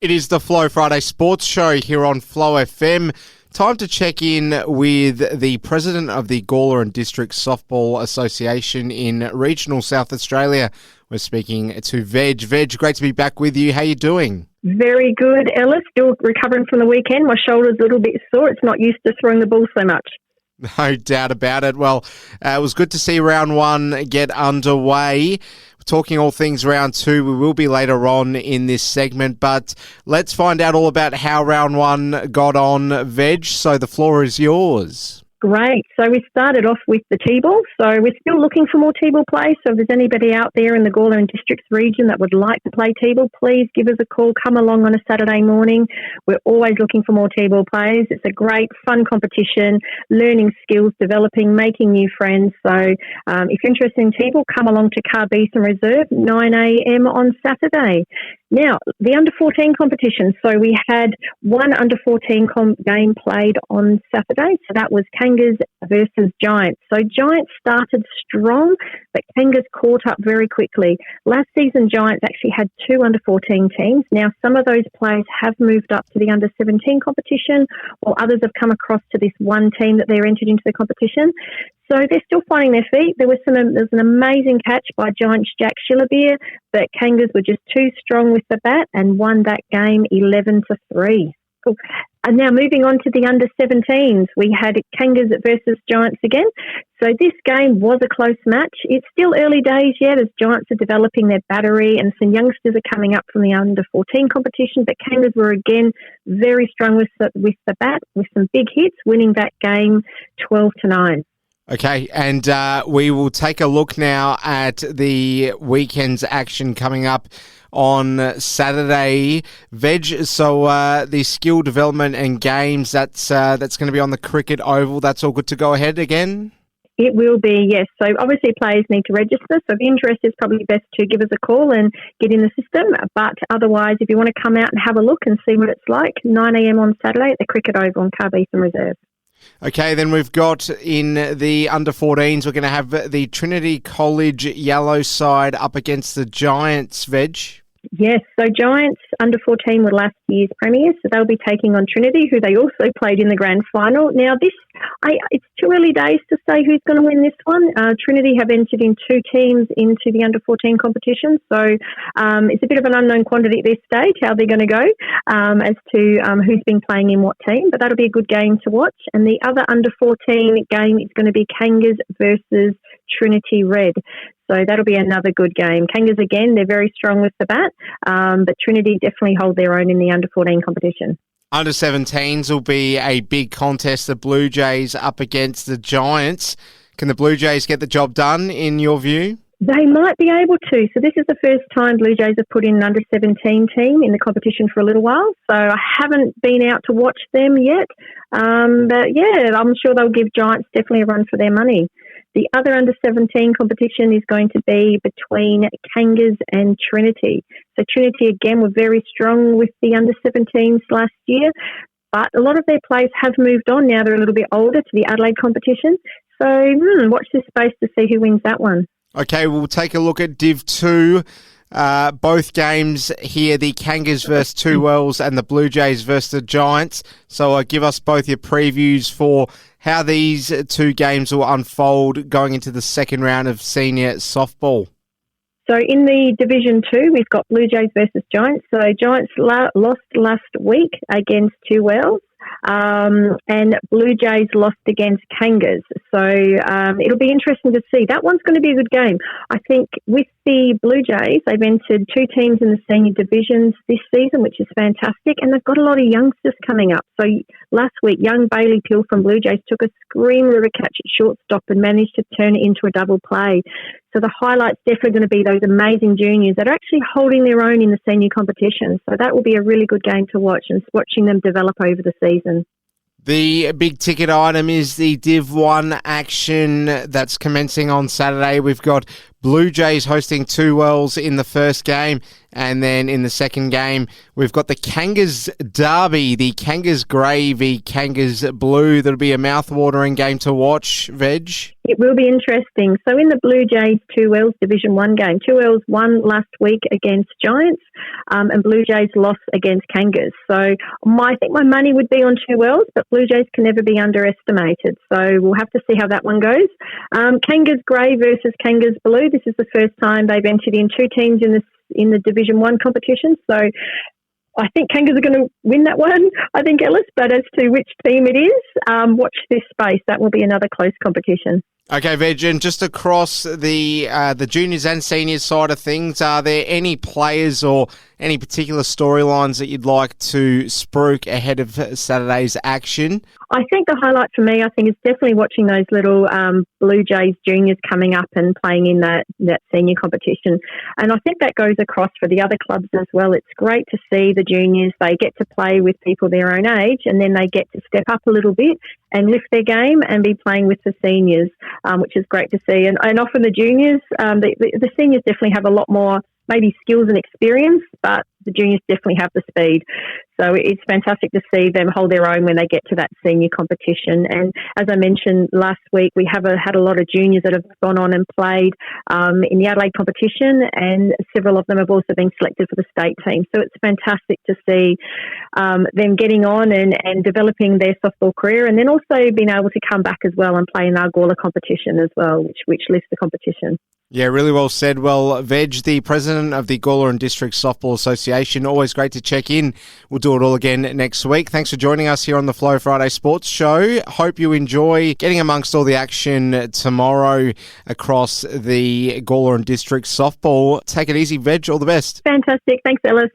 It is the Flow Friday Sports Show here on Flow FM. Time to check in with the president of the Gawler and District Softball Association in regional South Australia. We're speaking to Veg. Veg, great to be back with you. How are you doing? Very good, Ellis. Still recovering from the weekend. My shoulder's a little bit sore. It's not used to throwing the ball so much. No doubt about it. Well, it was good to see round one get underway. Talking all things round two, we will be later on in this segment, but let's find out all about how round one got on, Veg. So the floor is yours. Great. So we started off with the T-ball. So we're still looking for more T-ball play. So if there's anybody out there in the Gawler and Districts region that would like to play T-ball, please give us a call. Come along on a Saturday morning. We're always looking for more T-ball players. It's a great, fun competition, learning skills, developing, making new friends. So if you're interested in T-ball, come along to Carbeason Reserve, 9 a.m. on Saturday. Now, the under-14 competition. So we had one under-14 game played on Saturday. So that was Kangas versus Giants. So Giants started strong, but Kangas caught up very quickly. Last season, Giants actually had two under-14 teams. Now, some of those players have moved up to the under-17 competition, while others have come across to this one team that they're entered into the competition. So they're still finding their feet. There's an amazing catch by Giants Jack Schillerbeer, but Kangas were just too strong with the bat and won that game 11-3. Cool. And now moving on to the under-17s, we had Kangas versus Giants again. So this game was a close match. It's still early days yet as Giants are developing their battery and some youngsters are coming up from the under-14 competition, but Kangas were again very strong with the bat with some big hits, winning that game 12-9. Okay, and we will take a look now at the weekend's action coming up on Saturday. Veg, so the skill development and games, that's going to be on the cricket oval. That's all good to go ahead again? It will be, yes. So obviously players need to register. So if you're interested, it's probably best to give us a call and get in the system. But otherwise, if you want to come out and have a look and see what it's like, 9 a.m. on Saturday at the cricket oval on Carbeason Reserve. Okay, then we've got in the under-14s, we're going to have the Trinity College yellow side up against the Giants, Veg. Yes, so Giants under-14 were last year's premiers, so they'll be taking on Trinity, who they also played in the grand final. Now, it's too early days to say who's going to win this one. Trinity have entered in two teams into the under-14 competition, so it's a bit of an unknown quantity at this stage, how they're going to go as to who's been playing in what team, but that'll be a good game to watch. And the other under-14 game is going to be Kangas versus Trinity Red. So that'll be another good game. Kangas, again, they're very strong with the bat, but Trinity definitely hold their own in the under-14 competition. Under-17s will be a big contest. The Blue Jays up against the Giants. Can the Blue Jays get the job done, in your view? They might be able to. So this is the first time Blue Jays have put in an under-17 team in the competition for a little while. So I haven't been out to watch them yet. But, yeah, I'm sure they'll give Giants definitely a run for their money. The other under-17 competition is going to be between Kangas and Trinity. So Trinity, again, were very strong with the under-17s last year, but a lot of their players have moved on now. They're a little bit older to the Adelaide competition. So watch this space to see who wins that one. Okay, we'll take a look at Div 2. Both games here, the Kangas versus Two Wells and the Blue Jays versus the Giants. So give us both your previews for how these two games will unfold going into the second round of senior softball. So in the Division 2, we've got Blue Jays versus Giants. So Giants lost last week against Two Wells. And Blue Jays lost against Kangas. So it'll be interesting to see. That one's going to be a good game. I think with the Blue Jays, they've entered two teams in the senior divisions this season, which is fantastic, and they've got a lot of youngsters coming up. So last week, young Bailey Peel from Blue Jays took a screamer of a catch at shortstop and managed to turn it into a double play. So the highlight's definitely going to be those amazing juniors that are actually holding their own in the senior competition. So that will be a really good game to watch and watching them develop over the season. The big ticket item is the Div 1 action that's commencing on Saturday. We've got Blue Jays hosting Two Wells in the first game. And then in the second game, we've got the Kangas Derby, the Kangas Grey v Kangas Blue. That'll be a mouth-watering game to watch, Veg. It will be interesting. So in the Blue Jays Two Wells Division 1 game, Two Wells won last week against Giants and Blue Jays lost against Kangas. So I think my money would be on Two Wells, but Blue Jays can never be underestimated. So we'll have to see how that one goes. Kangas Grey versus Kangas Blue. This is the first time they've entered in two teams in the Division 1 competition. So I think Kangas are going to win that one, I think, Ellis. But as to which team it is, watch this space. That will be another close competition. Okay, Veg, and just across the juniors and seniors side of things, are there any players or any particular storylines that you'd like to spruik ahead of Saturday's action? I think the highlight for me, is definitely watching those little Blue Jays juniors coming up and playing in that senior competition. And I think that goes across for the other clubs as well. It's great to see the juniors. They get to play with people their own age, and then they get to step up a little bit and lift their game and be playing with the seniors, which is great to see. And often the juniors, the seniors definitely have a lot more maybe skills and experience, but the juniors definitely have the speed. So it's fantastic to see them hold their own when they get to that senior competition. And as I mentioned last week, we have had a lot of juniors that have gone on and played in the Adelaide competition, and several of them have also been selected for the state team. So it's fantastic to see them getting on and developing their softball career, and then also being able to come back as well and play in our Gawler competition as well, which lifts the competition. Yeah, really well said. Well, Veg, the president of the Gawler and District Softball Association, always great to check in. We'll do it all again next week. Thanks for joining us here on the Flow Friday Sports Show. Hope you enjoy getting amongst all the action tomorrow across the Gawler and District Softball. Take it easy, Veg. All the best. Fantastic. Thanks, Ellis.